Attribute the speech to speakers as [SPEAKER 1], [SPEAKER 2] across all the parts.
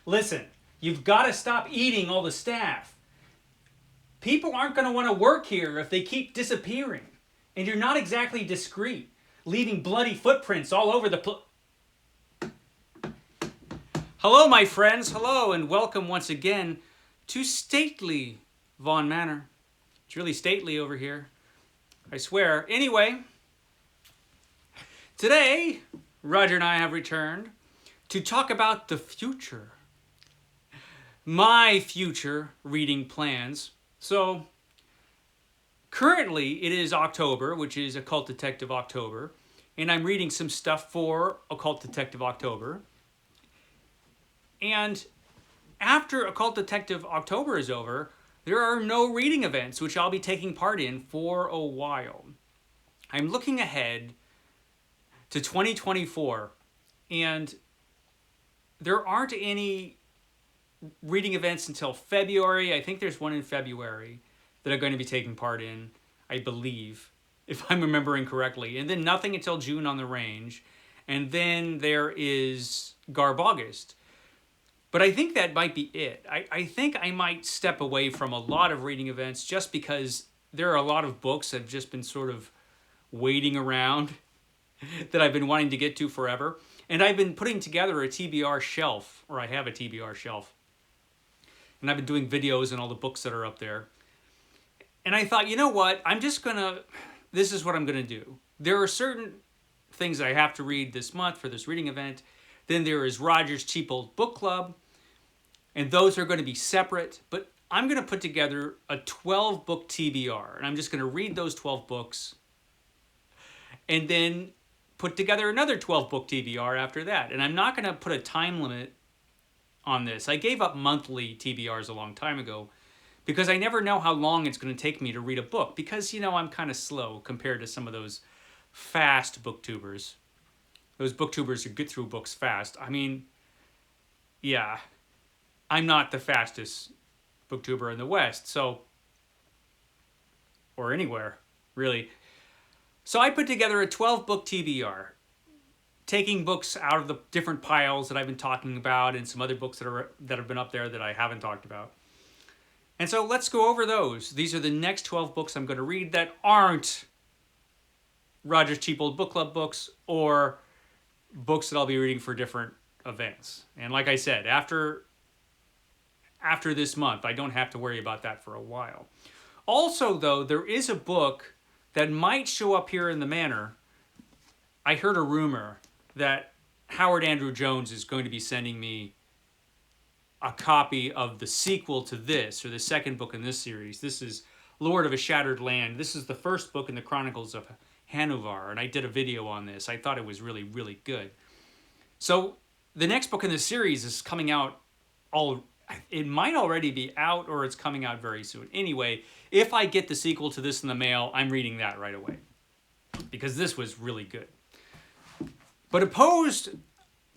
[SPEAKER 1] Listen, you've got to stop eating all the staff. People aren't going to want to work here if they keep disappearing. And you're not exactly discreet, leaving bloody footprints all over the place. Hello, my friends. Hello, and welcome once again to stately Vaughn Manor. It's really stately over here, I swear. Anyway, today, Roger and I have returned to talk about the future. My future reading plans. So, currently it is October, which is Occult Detective October, and I'm reading some stuff for Occult Detective October. And after Occult Detective October is over, there are no reading events which I'll be taking part in for a while. I'm looking ahead to 2024, and there aren't any reading events until February. I think there's one in February that I'm going to be taking part in, I believe, if I'm remembering correctly. And then nothing until June on the range. And then there is Garb August. But I think that might be it. I think I might step away from a lot of reading events just because there are a lot of books that have just been sort of waiting around that I've been wanting to get to forever. And I've been putting together a TBR shelf, or I have a TBR shelf. And I've been doing videos on all the books that are up there. And I thought, you know what? This is what I'm going to do. There are certain things that I have to read this month for this reading event. Then there is Roger's Cheap Old Book Club. And those are going to be separate. But I'm going to put together a 12 book TBR. And I'm just going to read those 12 books. And then put together another 12 book TBR after that. And I'm not going to put a time limit on this. I gave up monthly TBRs a long time ago because I never know how long it's going to take me to read a book because, you know, I'm kind of slow compared to some of those fast booktubers. Those booktubers who get through books fast. I mean, yeah, I'm not the fastest booktuber in the West, so, or anywhere, really. So I put together a 12 book TBR, taking books out of the different piles that I've been talking about and some other books that have been up there that I haven't talked about. And so let's go over those. These are the next 12 books I'm going to read that aren't Roger's Cheap Old Book Club books or books that I'll be reading for different events. And like I said, after this month, I don't have to worry about that for a while. Also, though, there is a book that might show up here in the manor. I heard a rumor that Howard Andrew Jones is going to be sending me a copy of the sequel to this, or the second book in this series. This is Lord of a Shattered Land. This is the first book in the Chronicles of Hanuvar, and I did a video on this. I thought it was really, really good. So the next book in the series is coming out it might already be out, or it's coming out very soon. Anyway, if I get the sequel to this in the mail, I'm reading that right away, because this was really good. But opposed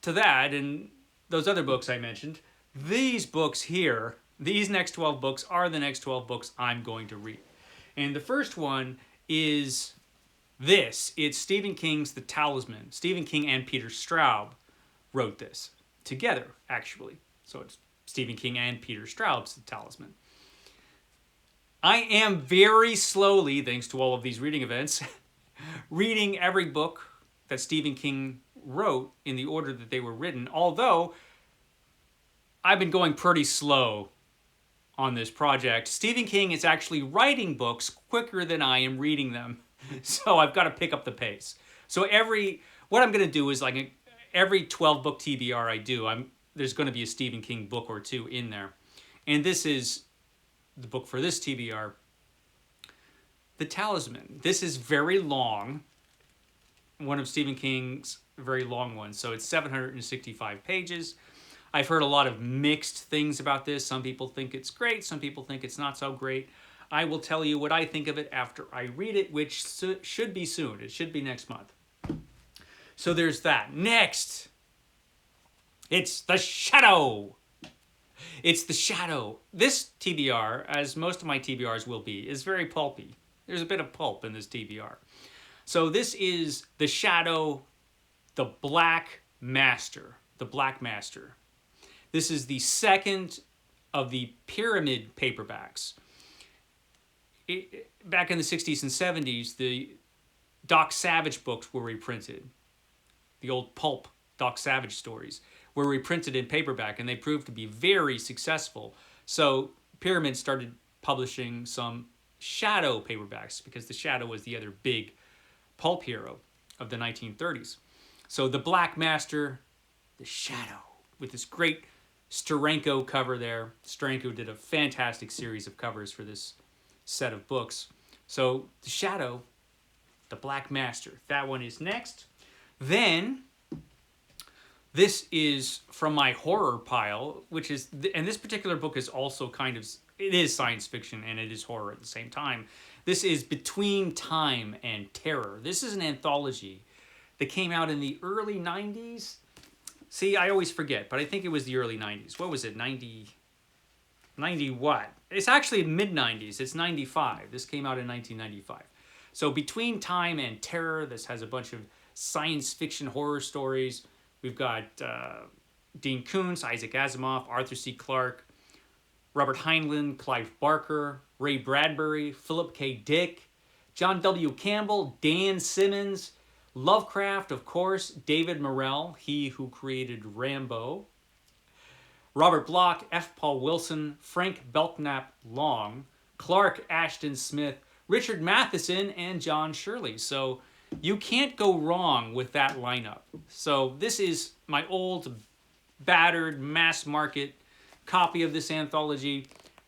[SPEAKER 1] to that and those other books I mentioned, these books here, these next 12 books are the next 12 books I'm going to read. And the first one is this. It's Stephen King's The Talisman. Stephen King and Peter Straub wrote this together, actually. So it's Stephen King and Peter Straub's The Talisman. I am very slowly, thanks to all of these reading events, reading every book that Stephen King wrote in the order that they were written, although I've been going pretty slow on this project. Stephen King is actually writing books quicker than I am reading them, so I've got to pick up the pace. So what I'm going to do is, like, every 12 book TBR I do, there's going to be a Stephen King book or two in there. And this is the book for this TBR, The Talisman. This is very long, one of Stephen King's very long ones. So it's 765 pages. I've heard a lot of mixed things about this. Some people think it's great. Some people think it's not so great. I will tell you what I think of it after I read it, which should be soon. It should be next month. So there's that. Next, it's The Shadow. It's The Shadow. This TBR, as most of my TBRs will be, is very pulpy. There's a bit of pulp in this TBR. So this is The Shadow, the Black Master. The Black Master. This is the second of the Pyramid paperbacks. Back in the 60s and 70s, the Doc Savage books were reprinted. The old Pulp Doc Savage stories were reprinted in paperback, and they proved to be very successful. So Pyramid started publishing some Shadow paperbacks, because the Shadow was the other big pulp hero of the 1930s. So the Black Master, the Shadow, with this great Steranko cover there. Steranko did a fantastic series of covers for this set of books. So the Shadow, the Black Master, that one is next. Then this is from my horror pile, which is, and this particular book is also kind of, it is science fiction and it is horror at the same time. This is Between Time and Terror. This is an anthology that came out in the early 90s. See, I always forget, but I think it was the early 90s. What was it, 90 what? It's actually mid-90s. It's 95. This came out in 1995. So Between Time and Terror, this has a bunch of science fiction horror stories. We've got Dean Koontz, Isaac Asimov, Arthur C. Clarke, Robert Heinlein, Clive Barker, Ray Bradbury, Philip K. Dick, John W. Campbell, Dan Simmons, Lovecraft, of course, David Morrell, he who created Rambo, Robert Bloch, F. Paul Wilson, Frank Belknap Long, Clark Ashton Smith, Richard Matheson, and John Shirley. So you can't go wrong with that lineup. So this is my old, battered, mass market copy of this anthology.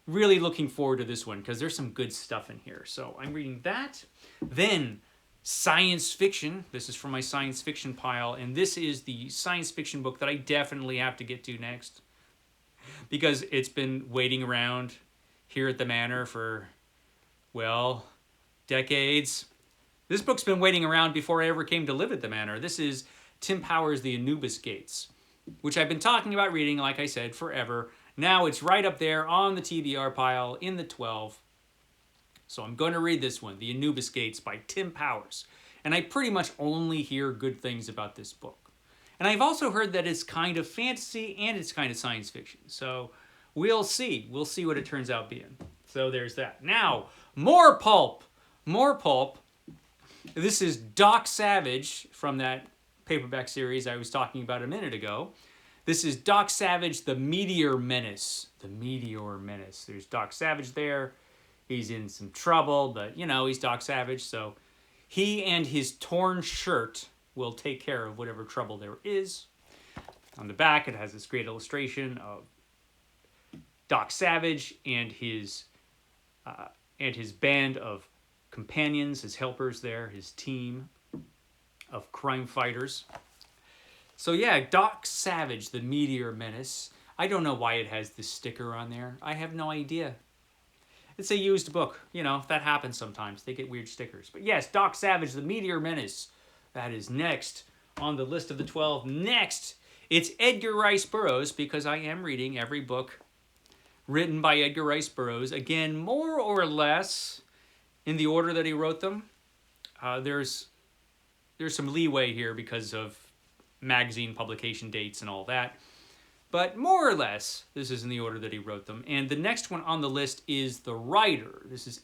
[SPEAKER 1] Really looking forward to this one because there's some good stuff in here. So I'm reading that. Then science fiction. This is from my science fiction pile, and this is the science fiction book that I definitely have to get to next because it's been waiting around here at the Manor for, well, decades. This book's been waiting around before I ever came to live at the Manor. This is Tim Powers' The Anubis Gates, which I've been talking about reading, like I said, forever. Now it's right up there on the TBR pile in the 12. So I'm going to read this one, The Anubis Gates by Tim Powers. And I pretty much only hear good things about this book. And I've also heard that it's kind of fantasy and it's kind of science fiction. So we'll see. We'll see what it turns out being. So there's that. Now, more pulp. More pulp. This is Doc Savage from that paperback series I was talking about a minute ago. This is Doc Savage, The Meteor Menace. The Meteor Menace. There's Doc Savage there. He's in some trouble, but, you know, he's Doc Savage, so he and his torn shirt will take care of whatever trouble there is. On the back, it has this great illustration of Doc Savage and his band of companions, his helpers there, his team of crime fighters. So yeah, Doc Savage, The Meteor Menace. I don't know why it has this sticker on there. I have no idea. It's a used book. You know, that happens sometimes. They get weird stickers. But yes, Doc Savage, The Meteor Menace. That is next on the list of the 12. Next, it's Edgar Rice Burroughs, because I am reading every book written by Edgar Rice Burroughs. Again, more or less in the order that he wrote them. There's some leeway here because of magazine publication dates and all that. But more or less, this is in the order that he wrote them. And the next one on the list is The Writer. This is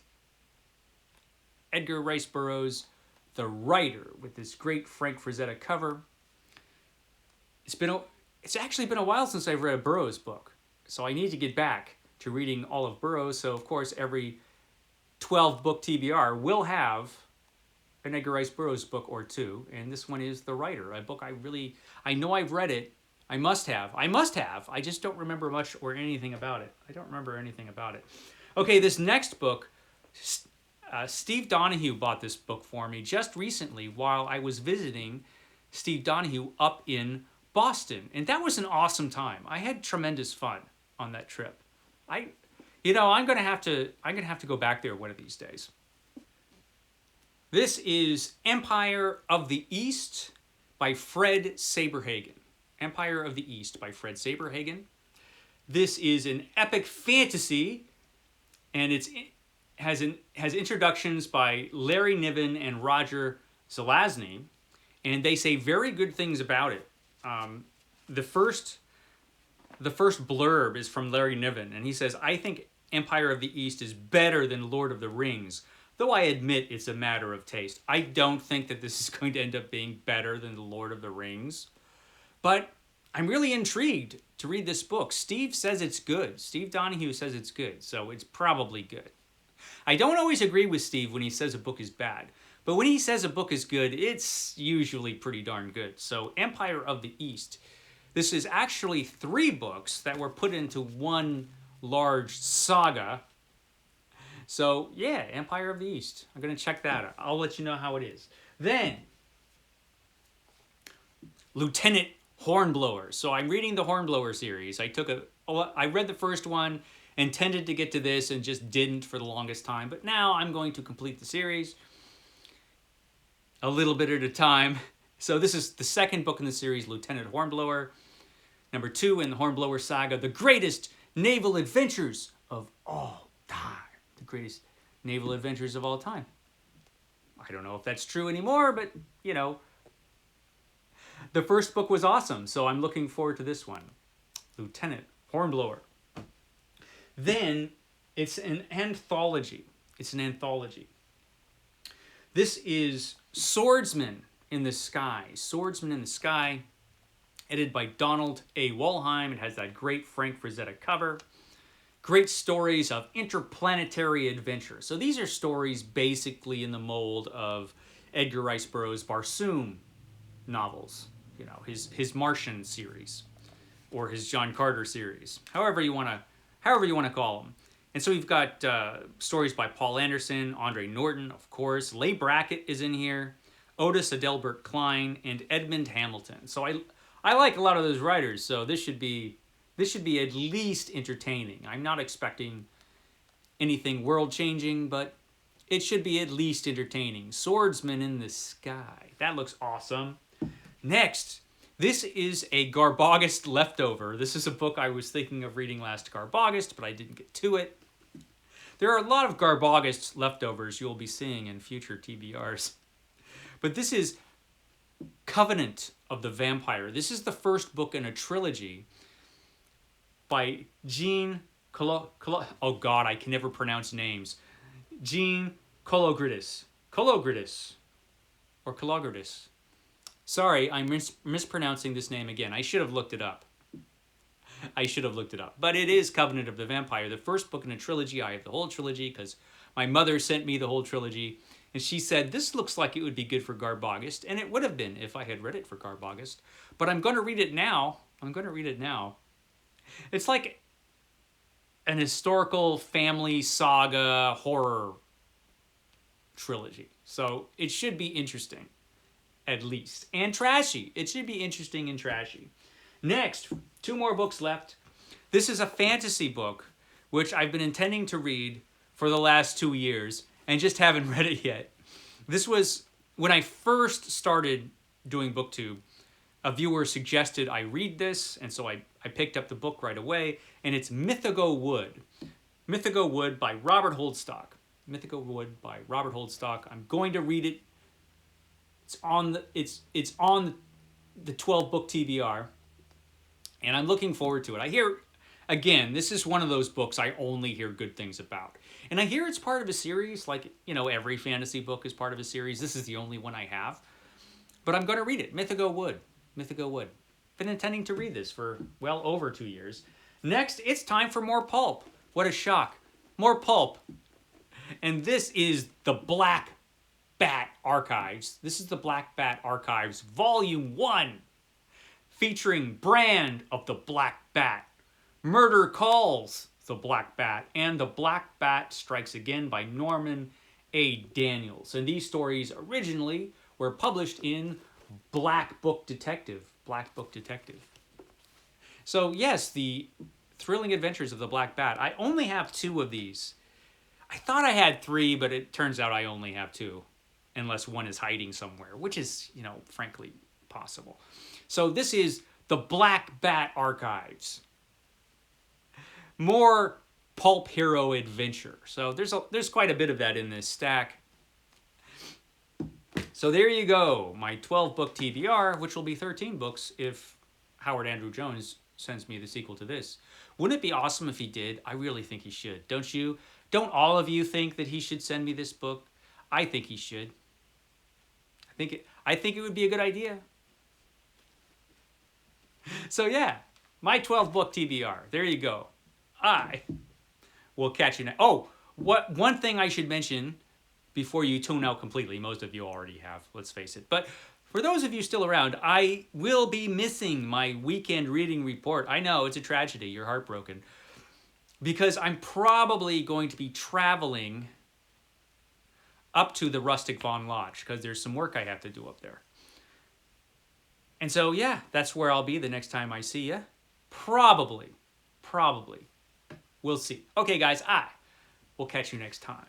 [SPEAKER 1] Edgar Rice Burroughs' The Writer, with this great Frank Frazetta cover. It's actually been a while since I've read a Burroughs book. So I need to get back to reading all of Burroughs. So, of course, every 12 book TBR will have an Edgar Rice Burroughs book or two. And this one is The Writer, a book I know I've read it. I must have. I just don't remember much or anything about it. I don't remember anything about it. Okay, this next book, Steve Donahue bought this book for me just recently while I was visiting Steve Donahue up in Boston. And that was an awesome time. I had tremendous fun on that trip. I'm gonna have to go back there one of these days. This is Empire of the East by Fred Saberhagen. Empire of the East by Fred Saberhagen. This is an epic fantasy, and it has introductions by Larry Niven and Roger Zelazny, and they say very good things about it. The first the first blurb is from Larry Niven, and he says, "I think Empire of the East is better than Lord of the Rings, though I admit it's a matter of taste." I don't think that this is going to end up being better than the Lord of the Rings, but I'm really intrigued to read this book. Steve says it's good. Steve Donahue says it's good, so it's probably good. I don't always agree with Steve when he says a book is bad, but when he says a book is good, it's usually pretty darn good. So Empire of the East. This is actually 3 books that were put into one large saga. So yeah, Empire of the East. I'm going to check that out. I'll let you know how it is. Then, Lieutenant Hornblower. So I'm reading the Hornblower series. I read the first one, intended to get to this, and just didn't for the longest time. But now I'm going to complete the series a little bit at a time. So this is the second book in the series, Lieutenant Hornblower. Number 2 in the Hornblower saga, the greatest naval adventures of all time. The greatest naval adventures of all time. I don't know if that's true anymore, but, you know, the first book was awesome, so I'm looking forward to this one. Lieutenant Hornblower. Then, it's an anthology. It's an anthology. This is Swordsman in the Sky. Swordsman in the Sky, edited by Donald A. Wollheim. It has that great Frank Frazetta cover. Great stories of interplanetary adventure. So these are stories basically in the mold of Edgar Rice Burroughs' Barsoom novels. You know, his Martian series, or his John Carter series, however you want to call them. And so we've got stories by Paul Anderson, Andre Norton, of course. Leigh Brackett is in here, Otis Adelbert Klein, and Edmund Hamilton. So I like a lot of those writers, so this should be at least entertaining. I'm not expecting anything world-changing, but it should be at least entertaining. Swordsman in the Sky. That looks awesome. Next, this is a Garbogist leftover. This is a book I was thinking of reading last Garbogist, but I didn't get to it. There are a lot of Garbogist leftovers you'll be seeing in future TBRs. But this is Covenant of the Vampire. This is the first book in a trilogy by Jean oh God, I can never pronounce names. Jean Kologridis. Or Kologridis. Sorry, I'm mispronouncing this name again. I should have looked it up. But it is Covenant of the Vampire, the first book in a trilogy. I have the whole trilogy because my mother sent me the whole trilogy. And she said, this looks like it would be good for Garbogist. And it would have been if I had read it for Garbogist. But I'm going to read it now. It's like an historical family saga horror trilogy. So it should be interesting, at least. And trashy. It should be interesting and trashy. Next, 2 more books left. This is a fantasy book, which I've been intending to read for the last 2 years and just haven't read it yet. This was when I first started doing BookTube. A viewer suggested I read this, and so I picked up the book right away, and it's Mytho Wood. Mytho Wood by Robert Holdstock. I'm going to read it. It's on the 12 Book TBR, and I'm looking forward to it. I hear, again, this is one of those books I only hear good things about. And I hear it's part of a series, like, you know, every fantasy book is part of a series. This is the only one I have. But I'm going to read it. Mytho Wood. Been intending to read this for well over 2 years. Next, it's time for more Pulp. What a shock. More Pulp. And this is the Black Bat Archives. This is the Black Bat Archives, Volume 1, featuring Brand of the Black Bat, Murder Calls the Black Bat, and The Black Bat Strikes Again by Norman A. Daniels. And these stories originally were published in Black Book Detective. So yes, the Thrilling Adventures of the Black Bat. I only have 2 of these. I thought I had 3, but it turns out I only have 2. Unless one is hiding somewhere, which is, you know, frankly possible. So this is the Black Bat Archives. More pulp hero adventure. So there's quite a bit of that in this stack. So there you go, my 12 book TBR, which will be 13 books if Howard Andrew Jones sends me the sequel to this. Wouldn't it be awesome if he did? I really think he should. Don't you? Don't all of you think that he should send me this book? I think he should. I think it would be a good idea. So yeah, my 12 book TBR. There you go. I will catch you next. Oh, one thing I should mention before you tune out completely. Most of you already have, let's face it. But for those of you still around, I will be missing my weekend reading report. I know, it's a tragedy. You're heartbroken. Because I'm probably going to be traveling up to the Rustic Vaughan Lodge because there's some work I have to do up there. And so, yeah, that's where I'll be the next time I see you. Probably. We'll see. Okay, guys, I will catch you next time.